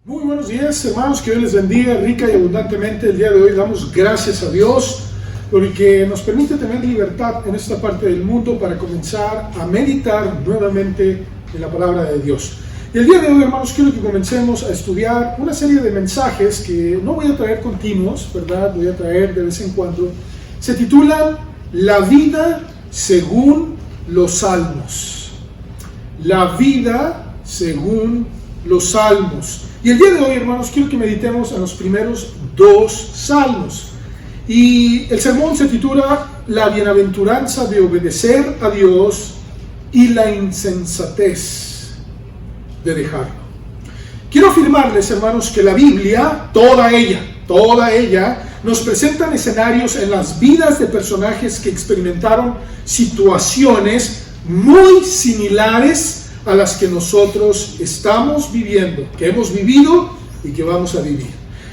Muy buenos días, hermanos, que Dios les bendiga rica y abundantemente. El día de hoy damos gracias a Dios porque nos permite tener libertad en esta parte del mundo para comenzar a meditar nuevamente en la palabra de Dios. Y el día de hoy, hermanos, quiero que comencemos a estudiar una serie de mensajes que no voy a traer continuos, ¿verdad? Voy a traer de vez en cuando. Se titulan La vida según los Salmos. La vida según los Salmos. Y el día de hoy, hermanos, quiero que meditemos en los primeros dos salmos. Y el sermón se titula La bienaventuranza de obedecer a Dios y la insensatez de dejarlo. Quiero afirmarles, hermanos, que la Biblia, toda ella, nos presentan escenarios en las vidas de personajes que experimentaron situaciones muy similares a las que nosotros estamos viviendo, que hemos vivido y que vamos a vivir.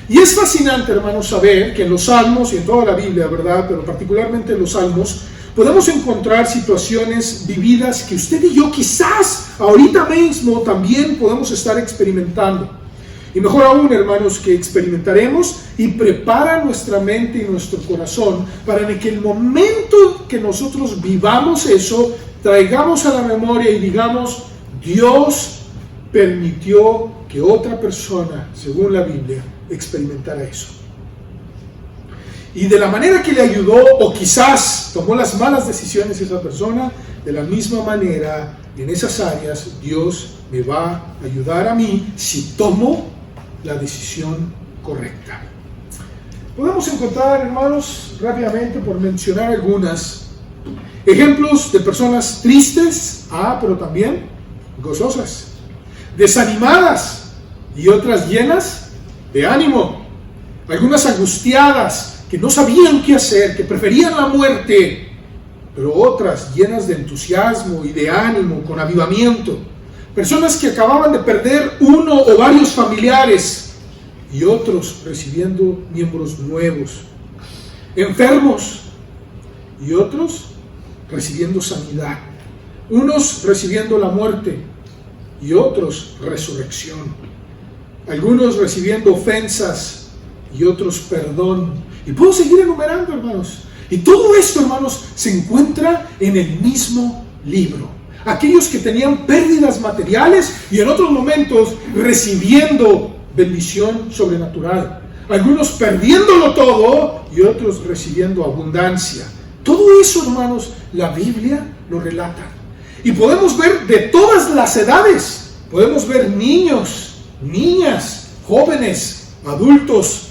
Y es fascinante, hermanos, saber que en los Salmos y en toda la Biblia, ¿verdad?, pero particularmente en los Salmos, podemos encontrar situaciones vividas que usted y yo quizás ahorita mismo también podemos estar experimentando. Y mejor aún, hermanos, que experimentaremos y prepara nuestra mente y nuestro corazón para que el momento que nosotros vivamos eso, traigamos a la memoria y digamos: Dios permitió que otra persona, según la Biblia, experimentara eso. Y de la manera que le ayudó, o quizás tomó las malas decisiones esa persona, de la misma manera, en esas áreas, Dios me va a ayudar a mí si tomo la decisión correcta. Podemos encontrar, hermanos, rápidamente, por mencionar algunas, ejemplos de personas tristes, pero también gozosas, desanimadas y otras llenas de ánimo, algunas angustiadas que no sabían qué hacer, que preferían la muerte, pero otras llenas de entusiasmo y de ánimo, con avivamiento, personas que acababan de perder uno o varios familiares y otros recibiendo miembros nuevos, enfermos y otros recibiendo sanidad, unos recibiendo la muerte y otros resurrección, algunos recibiendo ofensas y otros perdón. Y puedo seguir enumerando, hermanos. Y todo esto, hermanos, se encuentra en el mismo libro. Aquellos que tenían pérdidas materiales y en otros momentos recibiendo bendición sobrenatural. Algunos perdiéndolo todo y otros recibiendo abundancia. Todo eso, hermanos, la Biblia lo relata. Y podemos ver de todas las edades. Podemos ver niños, niñas, jóvenes, adultos,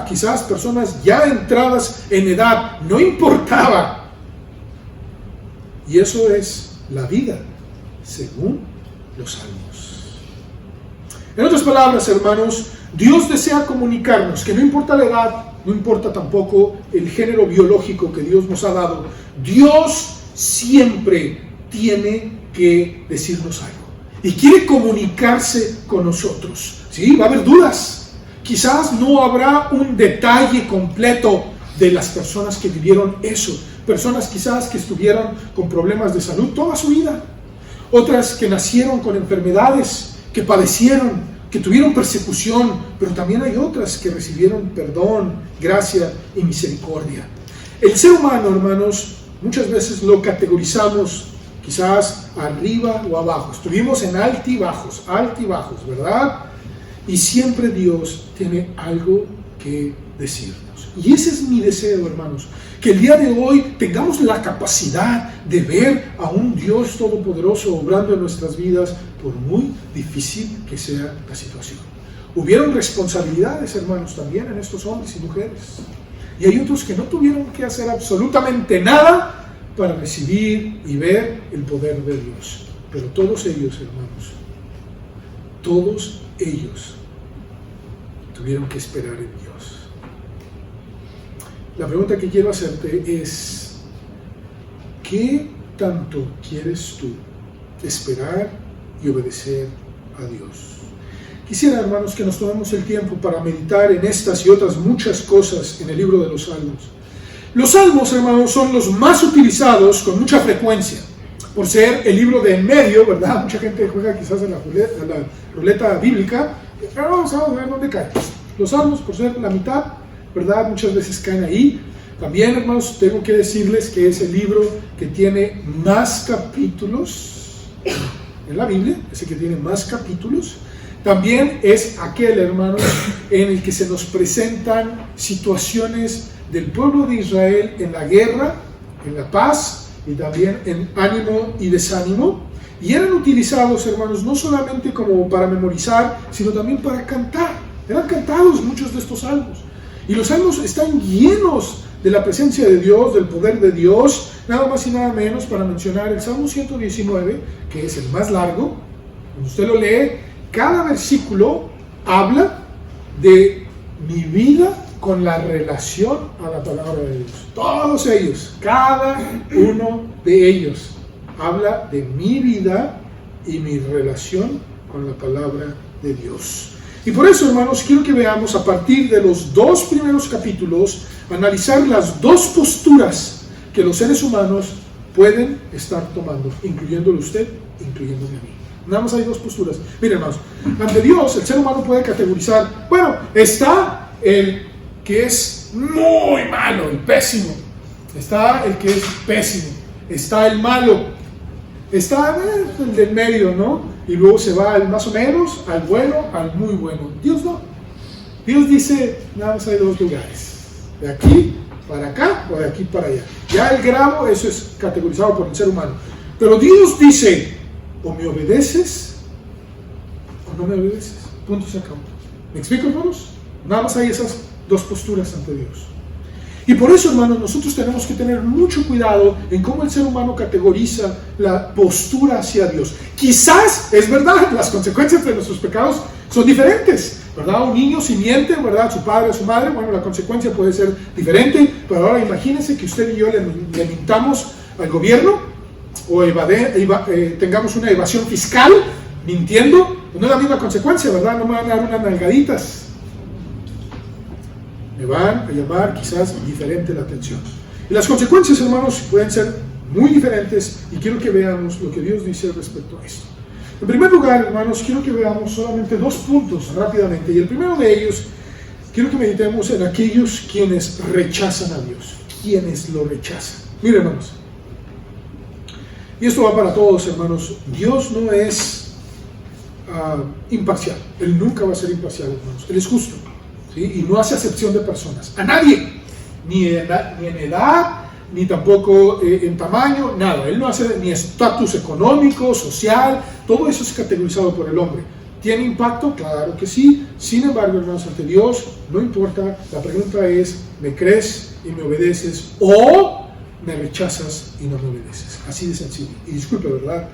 quizás personas ya entradas en edad. No importaba. Y eso es la vida según los Salmos. En otras palabras, hermanos, Dios desea comunicarnos que no importa la edad, no importa tampoco el género biológico que Dios nos ha dado, Dios siempre tiene que decirnos algo y quiere comunicarse con nosotros. Sí, va a haber dudas, quizás no habrá un detalle completo de las personas que vivieron eso, personas quizás que estuvieron con problemas de salud toda su vida, otras que nacieron con enfermedades, que padecieron, que tuvieron persecución, pero también hay otras que recibieron perdón, gracia y misericordia. El ser humano, hermanos, muchas veces lo categorizamos quizás arriba o abajo. Estuvimos en altibajos, ¿verdad? Y siempre Dios tiene algo que decirnos. Y ese es mi deseo, hermanos, que el día de hoy tengamos la capacidad de ver a un Dios todopoderoso obrando en nuestras vidas, por muy difícil que sea la situación. Hubieron responsabilidades, hermanos, también en estos hombres y mujeres. Y hay otros que no tuvieron que hacer absolutamente nada para recibir y ver el poder de Dios. Pero todos ellos, hermanos, todos ellos tuvieron que esperar en Dios. La pregunta que quiero hacerte es: ¿qué tanto quieres tú esperar y obedecer a Dios? Quisiera, hermanos, que nos tomemos el tiempo para meditar en estas y otras muchas cosas en el libro de los Salmos. Los Salmos, hermanos, son los más utilizados con mucha frecuencia. por ser el libro de en medio, ¿verdad? Mucha gente juega quizás a la ruleta bíblica, Pero vamos a ver dónde caen. Los salmos, por ser la mitad, ¿verdad? Muchas veces caen ahí. También, hermanos, tengo que decirles que es el libro que tiene más capítulos en la Biblia, es el que tiene más capítulos. También es aquel, hermanos, en el que se nos presentan situaciones del pueblo de Israel en la guerra, en la paz y también en ánimo y desánimo. Y eran utilizados, hermanos, no solamente como para memorizar, sino también para cantar. Eran cantados muchos de estos salmos. Y los salmos están llenos de la presencia de Dios, del poder de Dios, nada más y nada menos para mencionar el Salmo 119, que es el más largo. Cuando usted lo lee, cada versículo habla de mi vida con la relación a la palabra de Dios. Todos ellos, cada uno de ellos, habla de mi vida y mi relación con la palabra de Dios. Y por eso, hermanos, quiero que veamos a partir de los 2 primeros capítulos, analizar las 2 posturas que los seres humanos pueden estar tomando, incluyéndolo usted, incluyéndome a mí. Nada más hay 2 posturas. Miren, hermanos, ante Dios el ser humano puede categorizar, bueno, está el que es muy malo, el pésimo, está el que es pésimo, está el malo, está el del medio, ¿no? Y luego se va al más o menos, al bueno, al muy bueno. Dios no. Dios dice, nada más hay 2 lugares, de aquí para acá o de aquí para allá. Ya el grado, eso es categorizado por el ser humano. Pero Dios dice, o me obedeces o no me obedeces. Punto, se acabó. ¿Me explico, hermanos? Nada más hay esas 2 posturas ante Dios. Y por eso, hermanos, nosotros tenemos que tener mucho cuidado en cómo el ser humano categoriza la postura hacia Dios. Quizás, es verdad, las consecuencias de nuestros pecados son diferentes, ¿verdad? Un niño si miente, ¿verdad? Su padre o su madre, bueno, la consecuencia puede ser diferente, pero ahora imagínense que usted y yo le mintamos al gobierno o tengamos una evasión fiscal mintiendo, no es la misma consecuencia, ¿verdad? No me van a dar unas nalgaditas. Me van a llamar quizás diferente la atención. Y las consecuencias, hermanos, pueden ser muy diferentes y quiero que veamos lo que Dios dice respecto a esto. En primer lugar, hermanos, quiero que veamos solamente 2 puntos rápidamente. Y el primero de ellos, quiero que meditemos en aquellos quienes rechazan a Dios. Quienes lo rechazan. Miren, hermanos. Y esto va para todos, hermanos. Dios no es imparcial. Él nunca va a ser imparcial, hermanos. Él es justo. ¿Sí? Y no hace acepción de personas, a nadie, ni en edad, ni tampoco en tamaño, nada. Él no hace ni estatus económico, social, todo eso es categorizado por el hombre. ¿Tiene impacto? Claro que sí. Sin embargo, hermanos, ante Dios no importa. La pregunta es, ¿me crees y me obedeces o me rechazas y no me obedeces? Así de sencillo. Y disculpe, ¿verdad?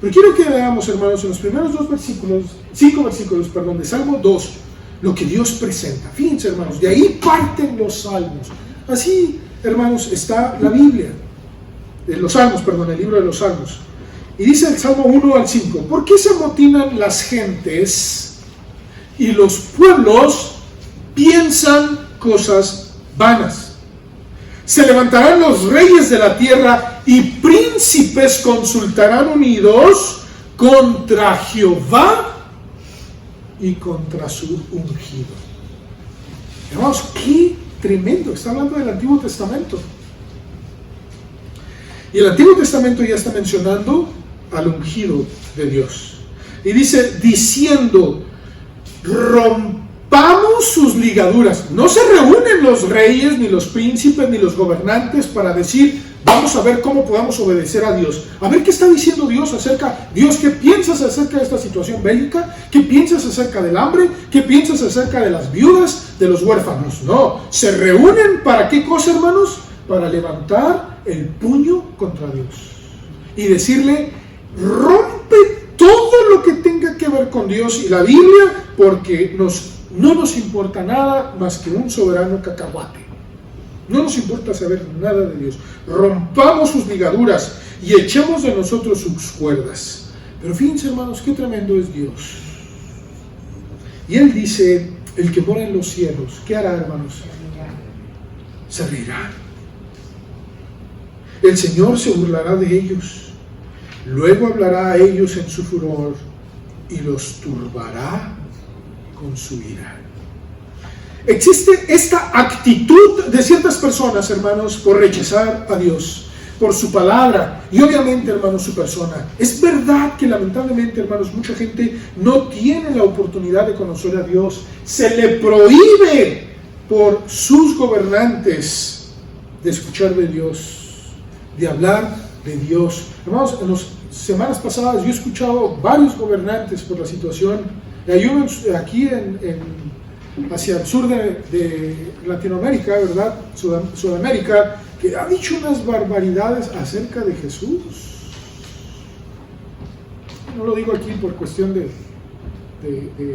Pero quiero que veamos, hermanos, en los primeros 5 versículos, de Salmo 2, lo que Dios presenta. Fíjense, hermanos, de ahí parten los salmos. Así, hermanos, está la Biblia. Los salmos, el libro de los salmos. Y dice el Salmo 1 al 5, ¿por qué se amotinan las gentes y los pueblos piensan cosas vanas? Se levantarán los reyes de la tierra y príncipes consultarán unidos contra Jehová y contra su ungido. Hermanos, qué tremendo. Está hablando del Antiguo Testamento. Y el Antiguo Testamento ya está mencionando al ungido de Dios. Y dice, diciendo, rompamos sus ligaduras. No se reúnen los reyes, ni los príncipes, ni los gobernantes para decir, vamos a ver cómo podamos obedecer a Dios. A ver qué está diciendo Dios Dios, ¿qué piensas acerca de esta situación bélica? ¿Qué piensas acerca del hambre? ¿Qué piensas acerca de las viudas, de los huérfanos? No, se reúnen ¿para qué cosa, hermanos? Para levantar el puño contra Dios y decirle, rompe todo lo que tenga que ver con Dios y la Biblia, porque no nos importa nada más que un soberano cacahuate. No nos importa saber nada de Dios. Rompamos sus ligaduras y echemos de nosotros sus cuerdas. Pero fíjense, hermanos, qué tremendo es Dios. Y Él dice, el que mora en los cielos, ¿qué hará, hermanos? Se reirá. El Señor se burlará de ellos. Luego hablará a ellos en su furor y los turbará con su ira. Existe esta actitud de ciertas personas, hermanos, por rechazar a Dios, por su palabra y obviamente, hermanos, su persona. Es verdad que lamentablemente, hermanos, mucha gente no tiene la oportunidad de conocer a Dios. Se le prohíbe por sus gobernantes de escuchar de Dios, de hablar de Dios. Hermanos, en las semanas pasadas yo he escuchado varios gobernantes por la situación. Y hay uno aquí hacia el sur de Latinoamérica, ¿verdad? Sudamérica, que ha dicho unas barbaridades acerca de Jesús. No lo digo aquí por cuestión de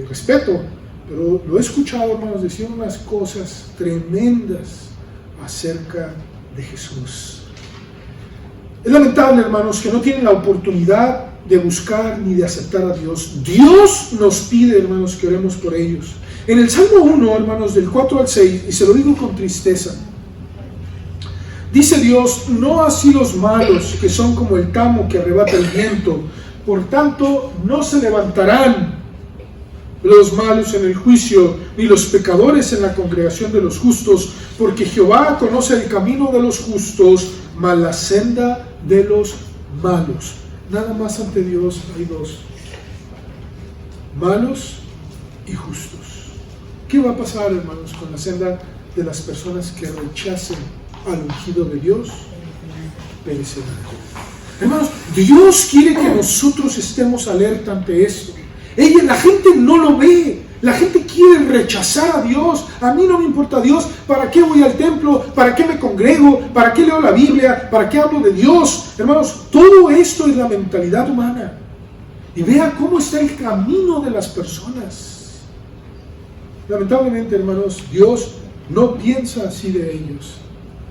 respeto, pero lo he escuchado, hermanos, decir unas cosas tremendas acerca de Jesús. Es lamentable, hermanos, que no tienen la oportunidad de buscar ni de aceptar a Dios. Dios nos pide, hermanos, que oremos por ellos. En el Salmo 1, hermanos, del 4 al 6, y se lo digo con tristeza, dice Dios: no así los malos, que son como el tamo que arrebata el viento, por tanto no se levantarán los malos en el juicio, ni los pecadores en la congregación de los justos, porque Jehová conoce el camino de los justos, mas la senda de los malos. Nada más ante Dios hay dos: malos y justos. ¿Qué va a pasar, hermanos, con la senda de las personas que rechacen al ungido de Dios? Perecerán. Hermanos, Dios quiere que nosotros estemos alerta ante esto. La gente no lo ve. La gente quiere rechazar a Dios. A mí no me importa Dios. ¿Para qué voy al templo? ¿Para qué me congrego? ¿Para qué leo la Biblia? ¿Para qué hablo de Dios? Hermanos, todo esto es la mentalidad humana. Y vea cómo está el camino de las personas. Lamentablemente, hermanos, Dios no piensa así de ellos.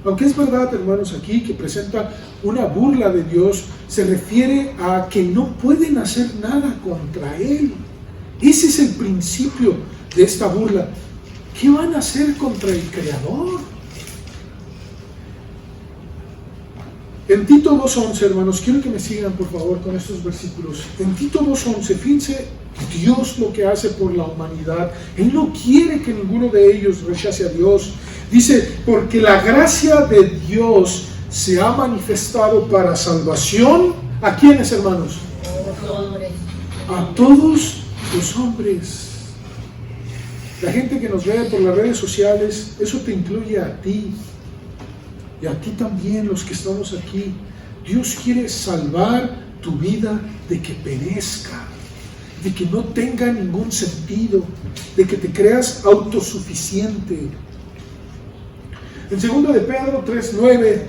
Aunque es verdad, hermanos, aquí que presenta una burla de Dios, se refiere a que no pueden hacer nada contra Él. Ese es el principio de esta burla. ¿Qué van a hacer contra el Creador? En Tito 2:11, hermanos, quiero que me sigan por favor con estos versículos. En Tito 2:11, fíjense Dios lo que hace por la humanidad. Él no quiere que ninguno de ellos rechace a Dios. Dice: porque la gracia de Dios se ha manifestado para salvación. ¿A quiénes, hermanos? A todos los hombres. La gente que nos ve por las redes sociales, eso te incluye a ti. Y a ti también, los que estamos aquí. Dios quiere salvar tu vida de que perezca, de que no tenga ningún sentido, de que te creas autosuficiente. En 2 de Pedro 3:9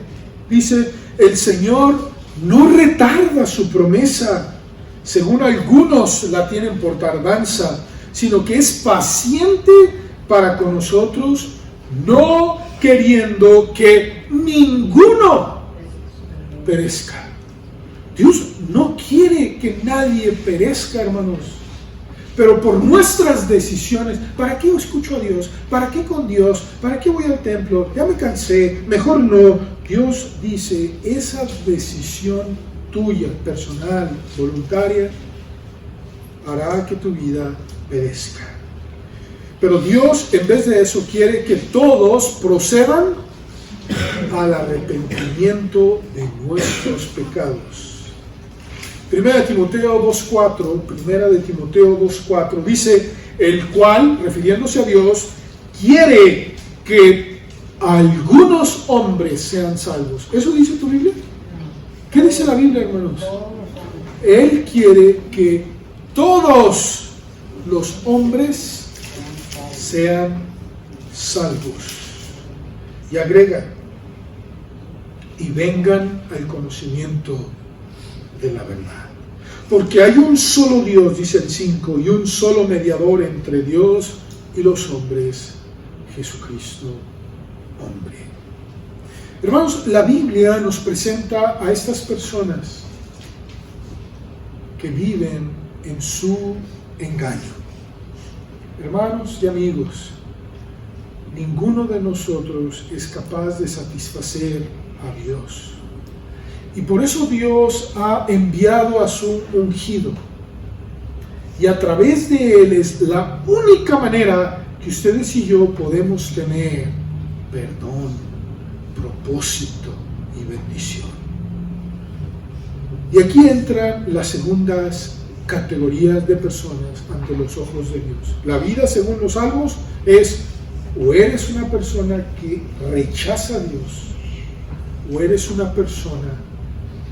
dice: el Señor no retarda su promesa, según algunos la tienen por tardanza, sino que es paciente para con nosotros, no queriendo que ninguno perezca. Dios no quiere que nadie perezca, hermanos. Pero por nuestras decisiones, ¿para qué escucho a Dios? ¿Para qué con Dios? ¿Para qué voy al templo? Ya me cansé, mejor no. Dios dice: esa decisión tuya, personal, voluntaria, hará que tu vida perezca. Pero Dios, en vez de eso, quiere que todos procedan al arrepentimiento de nuestros pecados. 1 de Timoteo 2:4 dice: el cual, refiriéndose a Dios, quiere que algunos hombres sean salvos. ¿Eso dice tu Biblia? ¿Qué dice la Biblia, hermanos? Él quiere que todos los hombres sean salvos. Y agrega: y vengan al conocimiento de la verdad. Porque hay un solo Dios, dice el 5, y un solo mediador entre Dios y los hombres, Jesucristo, hombre. Hermanos, la Biblia nos presenta a estas personas que viven en su engaño. Hermanos y amigos, ninguno de nosotros es capaz de satisfacer a Dios. Y por eso Dios ha enviado a su ungido. Y a través de Él es la única manera que ustedes y yo podemos tener perdón, propósito y bendición. Y aquí entran las segundas categorías de personas ante los ojos de Dios. La vida, según los salmos, es o eres una persona que rechaza a Dios o eres una persona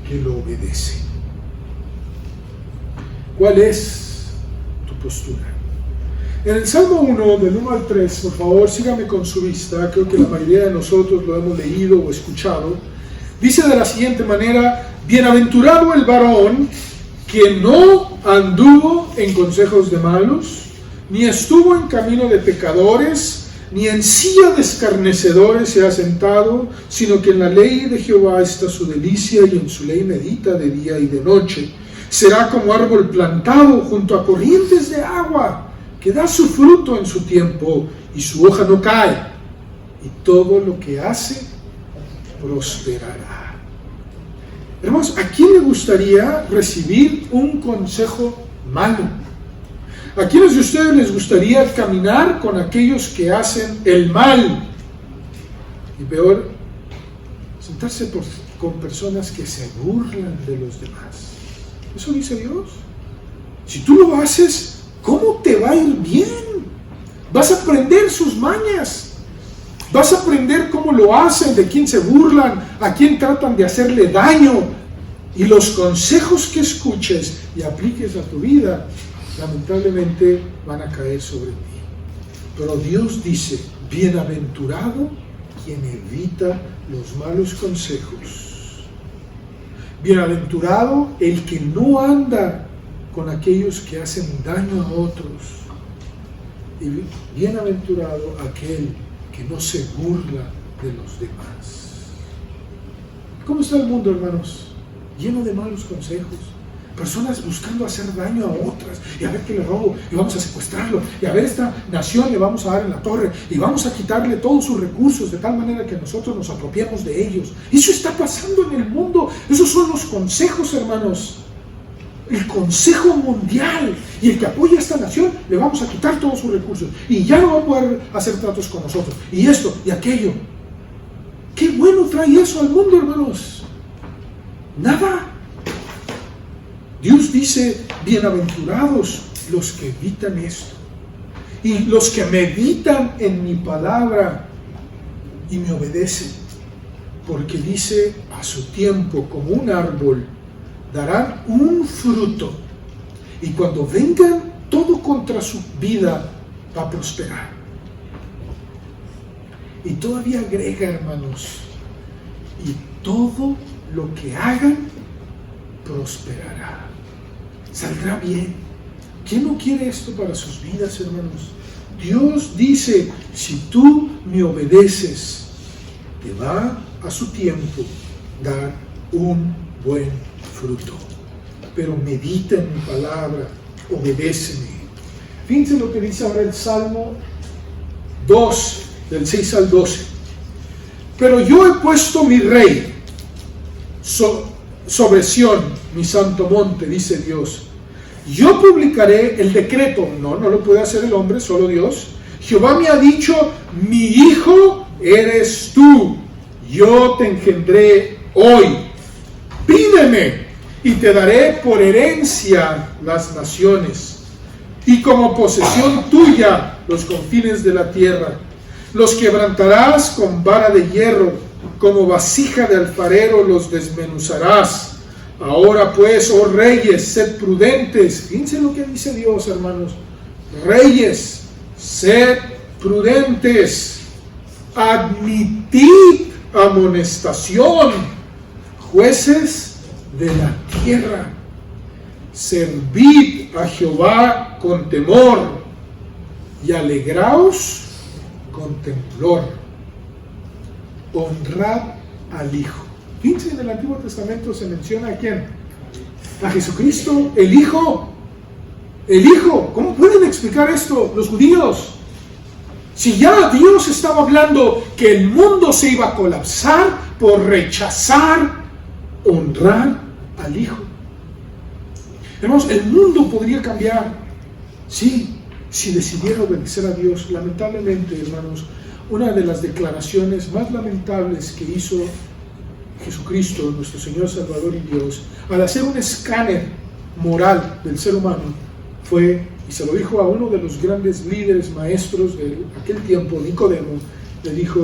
que lo obedece. ¿Cuál es tu postura? En el Salmo 1, del 1 al 3, por favor, sígame con su vista. Creo que la mayoría de nosotros lo hemos leído o escuchado. Dice de la siguiente manera: bienaventurado el varón que no anduvo en consejos de malos, ni estuvo en camino de pecadores, ni en silla de escarnecedores se ha sentado, sino que en la ley de Jehová está su delicia, y en su ley medita de día y de noche. Será como árbol plantado junto a corrientes de agua, que da su fruto en su tiempo, y su hoja no cae, y todo lo que hace prosperará. Hermanos, ¿a quién le gustaría recibir un consejo malo? ¿A quiénes de ustedes les gustaría caminar con aquellos que hacen el mal? Y peor, sentarse con personas que se burlan de los demás. ¿Eso dice Dios? Si tú lo haces, ¿cómo te va a ir bien? Vas a aprender sus mañas. Vas a aprender cómo lo hacen, de quién se burlan, a quién tratan de hacerle daño. Y los consejos que escuches y apliques a tu vida, lamentablemente van a caer sobre ti. Pero Dios dice: bienaventurado quien evita los malos consejos. Bienaventurado el que no anda con aquellos que hacen daño a otros. Y bienaventurado aquel que no se burla de los demás. ¿Cómo está el mundo, hermanos? Lleno de malos consejos. Personas buscando hacer daño a otras, y a ver qué le robo, y vamos a secuestrarlo, y a ver esta nación le vamos a dar en la torre, y vamos a quitarle todos sus recursos de tal manera que nosotros nos apropiemos de ellos. Eso está pasando en el mundo. Esos son los consejos, hermanos. El consejo mundial. Y el que apoya a esta nación, le vamos a quitar todos sus recursos, y ya no va a poder hacer tratos con nosotros, y esto y aquello. ¿Qué bueno trae eso al mundo, hermanos? Nada. Dios dice: bienaventurados los que evitan esto, y los que meditan en mi palabra y me obedecen, porque dice: a su tiempo, como un árbol, darán un fruto, y cuando vengan todo contra su vida, va a prosperar. Y todavía agrega, hermanos: y todo lo que hagan prosperará. Saldrá bien. ¿Quién no quiere esto para sus vidas, hermanos? Dios dice: si tú me obedeces, te va a su tiempo dar un buen fruto. Pero medita en mi palabra, obedéceme. Fíjense lo que dice ahora el Salmo 2, del 6 al 12. Pero yo he puesto mi rey sobre Sión, mi santo monte, dice Dios. Yo publicaré el decreto. No lo puede hacer el hombre, solo Dios. Jehová me ha dicho: mi hijo eres tú, yo te engendré hoy. Pídeme y te daré por herencia las naciones, y como posesión tuya los confines de la tierra. Los quebrantarás con vara de hierro, como vasija de alfarero los desmenuzarás. Ahora pues, oh reyes, sed prudentes. Fíjense lo que dice Dios, hermanos. Reyes, sed prudentes. Admitid amonestación. Jueces de la tierra, servid a Jehová con temor, y alegraos con temblor. Honrad al Hijo. Fíjense, en el Antiguo Testamento se menciona a quién. A Jesucristo, el Hijo. El Hijo. ¿Cómo pueden explicar esto los judíos? Si ya Dios estaba hablando que el mundo se iba a colapsar por rechazar, honrar al Hijo. Hermanos, el mundo podría cambiar. Sí, si decidiera obedecer a Dios. Lamentablemente, hermanos, una de las declaraciones más lamentables que hizo Jesucristo, nuestro Señor Salvador y Dios, al hacer un escáner moral del ser humano, fue, y se lo dijo a uno de los grandes líderes maestros de aquel tiempo, Nicodemo, le dijo: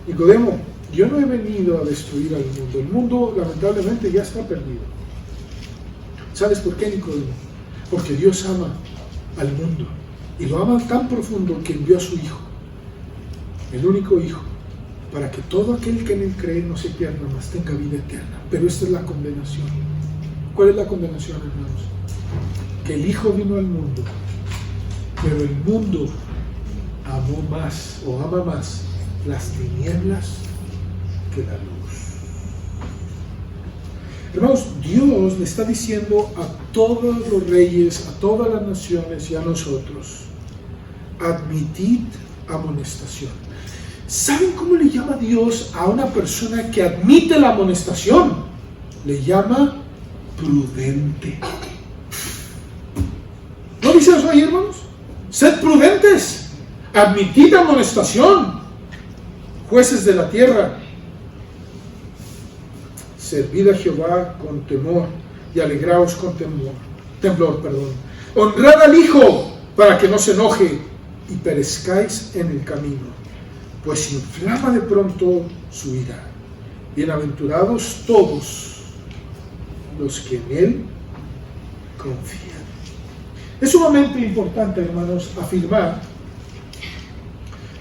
Nicodemo, yo no he venido a destruir al mundo. El mundo lamentablemente ya está perdido. ¿Sabes por qué, Nicodemo? Porque Dios ama al mundo y lo ama tan profundo que envió a su Hijo, el único Hijo, para que todo aquel que en él cree no se pierda, mas tenga vida eterna. Pero esta es la condenación. ¿Cuál es la condenación, hermanos? Que el Hijo vino al mundo, pero el mundo amó más o ama más las tinieblas que la luz. Hermanos, Dios le está diciendo a todos los reyes, a todas las naciones y a nosotros: admitid amonestación. ¿Saben cómo le llama Dios a una persona que admite la amonestación? Le llama prudente. ¿No dice eso ahí, hermanos? Sed prudentes, admitid amonestación, jueces de la tierra. Servid a Jehová con temor y alegraos con temblor. Honrad al Hijo para que no se enoje y perezcáis en el camino, pues inflama de pronto su ira. Bienaventurados todos los que en Él confían. Es sumamente importante, hermanos, afirmar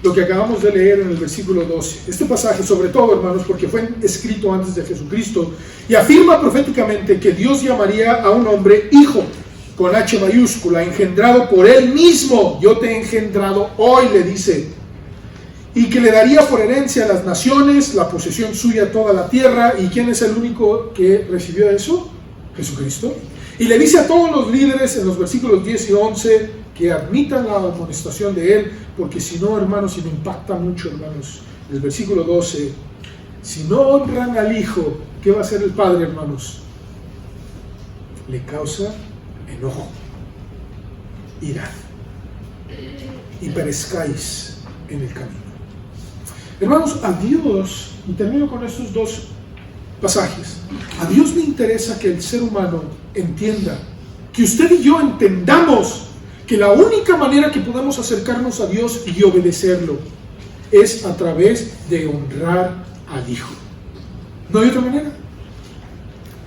lo que acabamos de leer en el versículo 12. Este pasaje, sobre todo, hermanos, porque fue escrito antes de Jesucristo, y afirma proféticamente que Dios llamaría a un hombre hijo, con H mayúscula, engendrado por Él mismo. Yo te he engendrado hoy, le dice, y que le daría por herencia a las naciones, la posesión suya toda la tierra. ¿Y quién es el único que recibió eso? Jesucristo. Y le dice a todos los líderes en los versículos 10 y 11 que admitan la amonestación de Él, porque si no, hermanos, y me impacta mucho, hermanos, el versículo 12, si no honran al Hijo, ¿qué va a hacer el Padre, hermanos? Le causa enojo, ira, y perezcáis en el camino. Hermanos, a Dios, y termino con estos dos pasajes, a Dios le interesa que el ser humano entienda, que usted y yo entendamos que la única manera que podemos acercarnos a Dios y obedecerlo es a través de honrar al Hijo. No hay otra manera.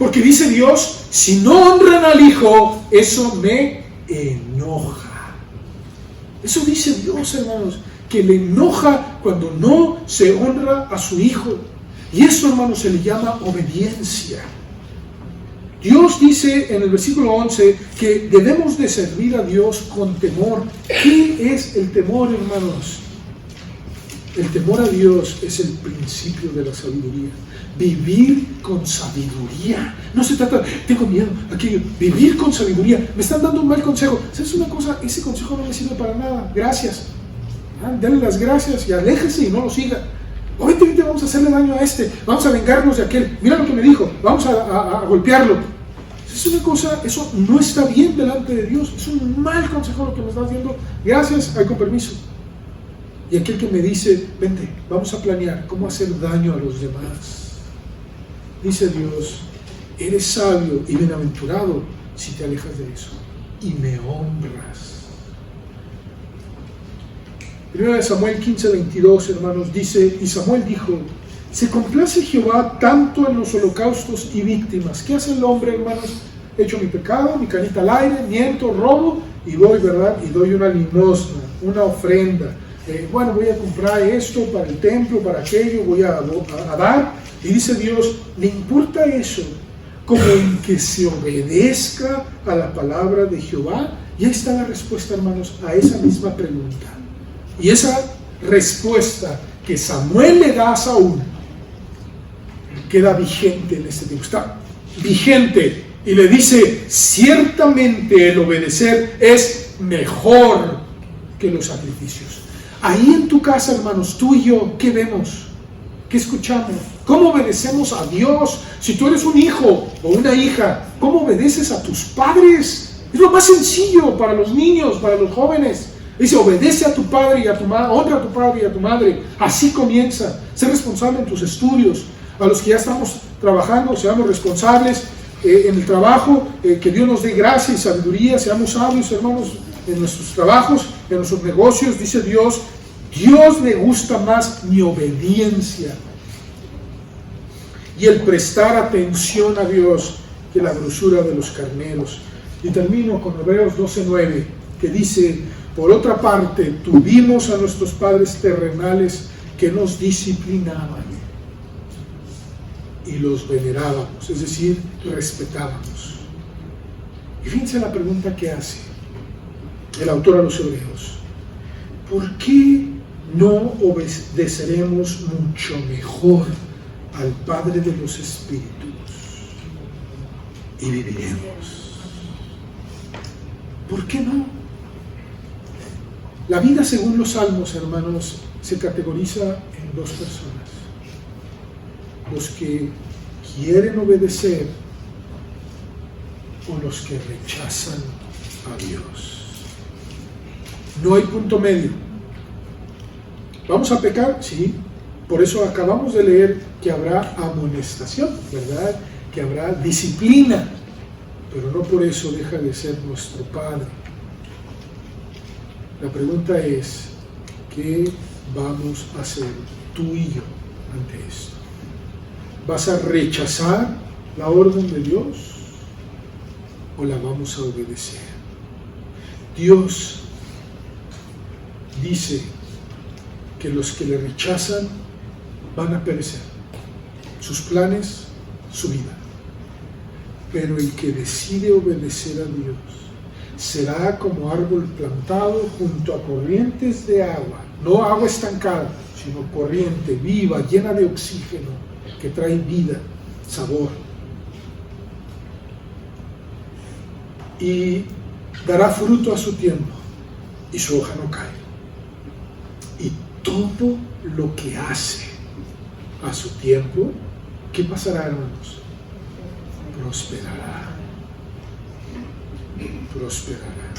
Porque dice Dios, si no honran al Hijo, eso me enoja. Eso dice Dios, hermanos, que le enoja cuando no se honra a su Hijo. Y eso, hermanos, se le llama obediencia. Dios dice en el versículo 11 que debemos de servir a Dios con temor. ¿Qué es el temor, hermanos? El temor a Dios es el principio de la sabiduría. Vivir con sabiduría. No se trata, tengo miedo, aquello. Vivir con sabiduría. Me están dando un mal consejo. ¿Sabes una cosa? Ese consejo no me sirve para nada. Gracias. Denle las gracias y aléjese y no lo siga. Ahorita vamos a hacerle daño a este. Vamos a vengarnos de aquel. Mira lo que me dijo. Vamos a golpearlo. Es una cosa, eso no está bien delante de Dios. Es un mal consejo lo que me estás diciendo. Gracias, con permiso. Y aquel que me dice, vente, vamos a planear cómo hacer daño a los demás. Dice Dios, eres sabio y bienaventurado si te alejas de eso y me honras. 1 Samuel 15:22, hermanos, dice, y Samuel dijo, se complace Jehová tanto en los holocaustos y víctimas. ¿Qué hace el hombre, hermanos? Echo mi pecado, mi canita al aire, miento, robo y voy, ¿verdad? Y doy una limosna, una ofrenda. Bueno, voy a comprar esto para el templo, para aquello, voy a dar. Y dice Dios, ¿le importa eso? Como en que se obedezca a la palabra de Jehová. Y ahí está la respuesta, hermanos, a esa misma pregunta. Y esa respuesta que Samuel le da a Saúl queda vigente en este tiempo. Está vigente. Y le dice, ciertamente el obedecer es mejor que los sacrificios. Ahí en tu casa, hermanos, tú y yo, ¿qué vemos? ¿Qué escuchamos? ¿Cómo obedecemos a Dios? Si tú eres un hijo o una hija, ¿cómo obedeces a tus padres? Es lo más sencillo para los niños, para los jóvenes. Dice, obedece a tu padre y a tu madre, honra a tu padre y a tu madre. Así comienza. Sé responsable en tus estudios. A los que ya estamos trabajando, seamos responsables en el trabajo, que Dios nos dé gracia y sabiduría, seamos sabios, hermanos, en nuestros trabajos, en nuestros negocios. Dice Dios le gusta más mi obediencia y el prestar atención a Dios que la grosura de los carneros. Y termino con Hebreos 12:9, que dice, por otra parte, tuvimos a nuestros padres terrenales que nos disciplinaban y los venerábamos, es decir, respetábamos. Y fíjense la pregunta que hace el autor a los Hebreos: ¿por qué no obedeceremos mucho mejor al Padre de los Espíritus y viviremos? ¿Por qué no? La vida, según los Salmos, hermanos, se categoriza en dos personas: los que quieren obedecer o los que rechazan a Dios. No hay punto medio. ¿Vamos a pecar? Sí. Por eso acabamos de leer que habrá amonestación, ¿verdad? Que habrá disciplina, pero no por eso deja de ser nuestro Padre. La pregunta es, ¿qué vamos a hacer tú y yo ante esto? ¿Vas a rechazar la orden de Dios o la vamos a obedecer? Dios dice que los que le rechazan van a perecer, sus planes, su vida. Pero el que decide obedecer a Dios será como árbol plantado junto a corrientes de agua, no agua estancada, sino corriente viva, llena de oxígeno, que trae vida, sabor. Y dará fruto a su tiempo, y su hoja no cae. Y todo lo que hace a su tiempo, ¿qué pasará, hermanos? Prosperará. Prosperará.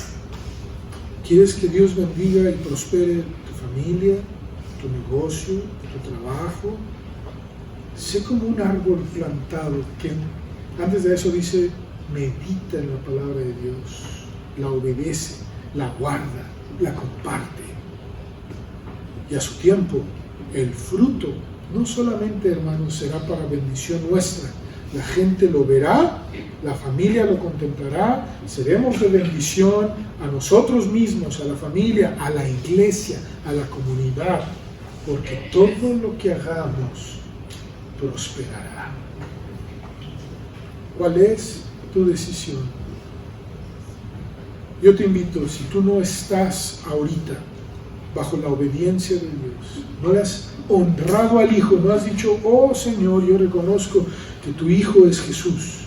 ¿Quieres que Dios bendiga y prospere tu familia, tu negocio, tu trabajo? Sé como un árbol plantado que antes de eso dice, medita en la palabra de Dios, la obedece, la guarda, la comparte. Y a su tiempo, el fruto, no solamente, hermanos, será para bendición nuestra. La gente lo verá, la familia lo contemplará, seremos de bendición a nosotros mismos, a la familia, a la iglesia, a la comunidad, porque todo lo que hagamos prosperará. ¿Cuál es tu decisión? Yo te invito, si tú no estás ahorita bajo la obediencia de Dios, no le has honrado al Hijo, no has dicho, oh Señor, yo reconozco que tu Hijo es Jesús,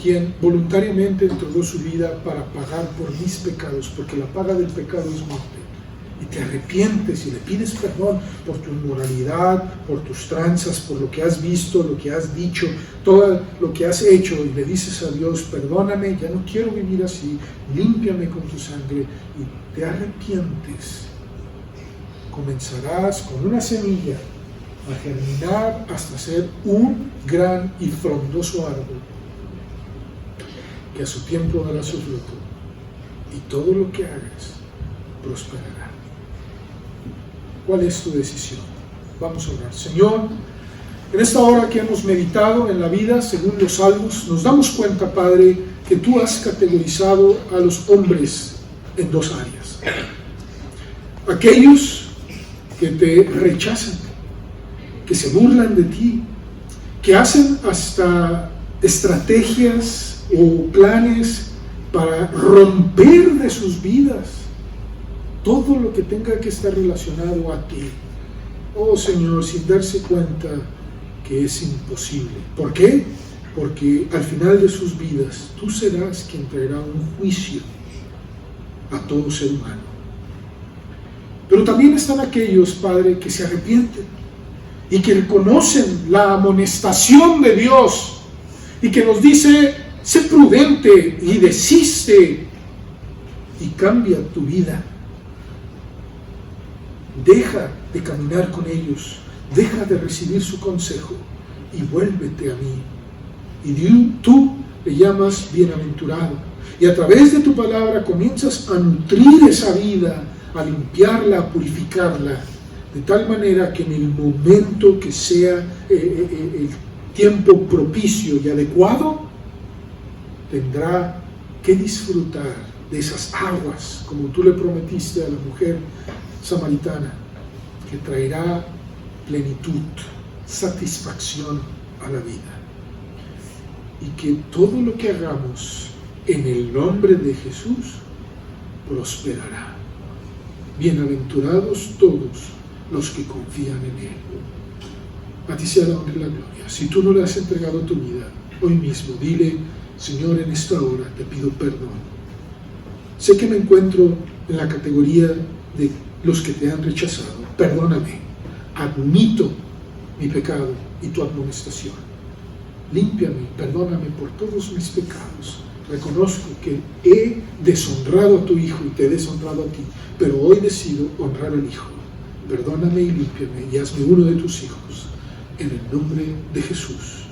quien voluntariamente entregó su vida para pagar por mis pecados, porque la paga del pecado es muerte. Y te arrepientes y le pides perdón por tu inmoralidad, por tus tranzas, por lo que has visto, lo que has dicho, todo lo que has hecho, y le dices a Dios, perdóname, ya no quiero vivir así, límpiame con tu sangre, y te arrepientes. Comenzarás con una semilla a germinar hasta ser un gran y frondoso árbol que a su tiempo dará su fruto, y todo lo que hagas prosperará. ¿Cuál es tu decisión? Vamos a orar. Señor, en esta hora que hemos meditado en la vida según los Salmos, nos damos cuenta, Padre, que tú has categorizado a los hombres en dos áreas. Aquellos que te rechazan, que se burlan de ti, que hacen hasta estrategias o planes para romper de sus vidas todo lo que tenga que estar relacionado a ti. Oh Señor, sin darse cuenta que es imposible. ¿Por qué? Porque al final de sus vidas tú serás quien traerá un juicio a todo ser humano. Pero también están aquellos, Padre, que se arrepienten y que reconocen la amonestación de Dios y que nos dice, Sé prudente y desiste y cambia tu vida. Deja de caminar con ellos, deja de recibir su consejo y vuélvete a mí. Y tú le llamas bienaventurado. Y a través de tu palabra comienzas a nutrir esa vida, a limpiarla, a purificarla, de tal manera que en el momento que sea el tiempo propicio y adecuado, tendrá que disfrutar de esas aguas, como tú le prometiste a la mujer samaritana, que traerá plenitud, satisfacción a la vida. Y que todo lo que hagamos en el nombre de Jesús prosperará. Bienaventurados todos los que confían en Él. A ti sea la honra y la gloria. Si tú no le has entregado tu vida, hoy mismo dile: Señor, en esta hora te pido perdón. Sé que me encuentro en la categoría de los que te han rechazado. Perdóname. Admito mi pecado y tu amonestación. Límpiame, perdóname por todos mis pecados. Reconozco que he deshonrado a tu Hijo y te he deshonrado a ti, pero hoy decido honrar al Hijo. Perdóname y límpiame y hazme uno de tus hijos. En el nombre de Jesús.